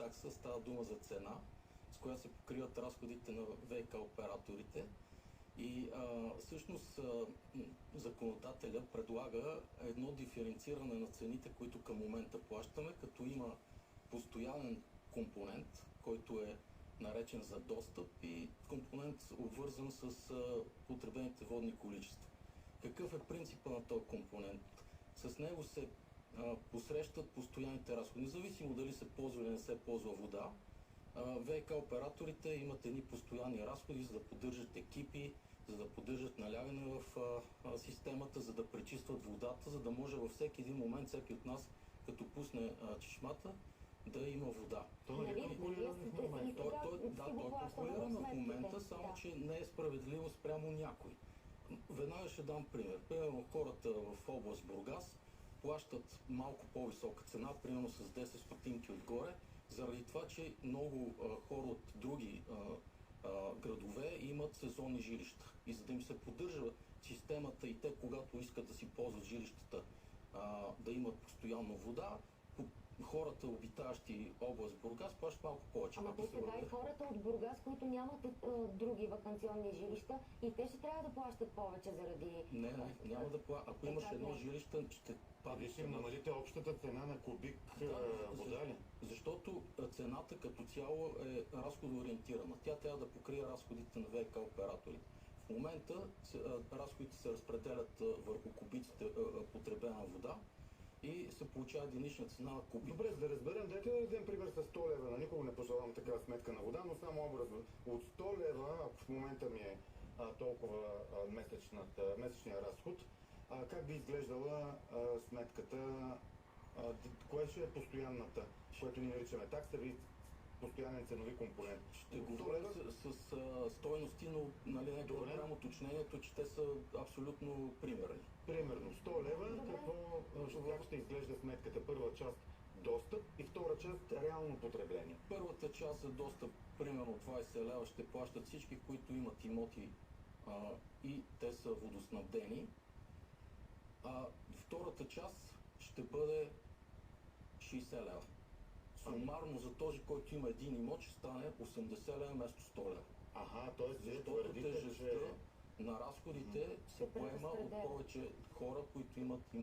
такса става дума за цена, с която се покриват разходите на ВК операторите. И всъщност законодателя предлага едно диференциране на цените, които към момента плащаме, като има постоянен компонент, който е наречен за достъп и компонент обвързан с потребените водни количества. Какъв е принципа на този компонент? С него се посрещат постоянните разходи, независимо дали се ползва или не се ползва вода. ВК операторите имат едни постоянни разходи, за да поддържат екипи, за да поддържат налягане в системата, за да пречистват водата, за да може във всеки един момент, всеки от нас, като пусне чешмата, да има вода. Той е конкуриран в момента. Да, той е конкуриран в момента, само че не е справедливо спрямо някой. Веднага ще дам пример. Примерно хората в област Бургас плащат малко по-висока цена, примерно с 10 стотинки отгоре, заради това, че много хора от други градове имат сезонни жилища. И за да им се поддържа системата и те, когато искат да си ползват жилищата, да имат постоянно вода, хората, обитаващи област Бургас, плащат малко повече. Ама те сега и хората от Бургас, които нямат други ваканционни жилища, и те ще трябва да плащат повече заради... Не, няма да плащат. Ако имаш едно жилище, ще Вие ще им намалите общата цена на кубик вода ли? Защото цената като цяло е разходоориентирана. Тя трябва да покрие разходите на ВК операторите. В момента разходите се разпределят върху кубиците потребена вода и се получава единична цена на кубик. Добре, за да разберем, дайте да дадем пример с 100 лева. Никога не пожелавам такава сметка на вода, но само образно. От 100 лева, ако в момента ми е толкова месечния разход, как би изглеждала сметката? Кое ще е постоянната, което ни наричаме такса или постоянен ценови компонент? Ще говоря с стойности, но нека да правим уточнението, че те са абсолютно примерни. Примерно 100 лева, как ще изглежда сметката? Първа част достъп и втора част реално потребление. Първата част за достъп, примерно 20 лева, ще плащат всички, които имат имоти и те са водоснабдени. Втората част ще бъде 60 лева. Сумарно за този, който има един имот, ще стане 80 лева вместо 100 лева. Т.е. Защото тежестта на разходите се поема от повече хора, които имат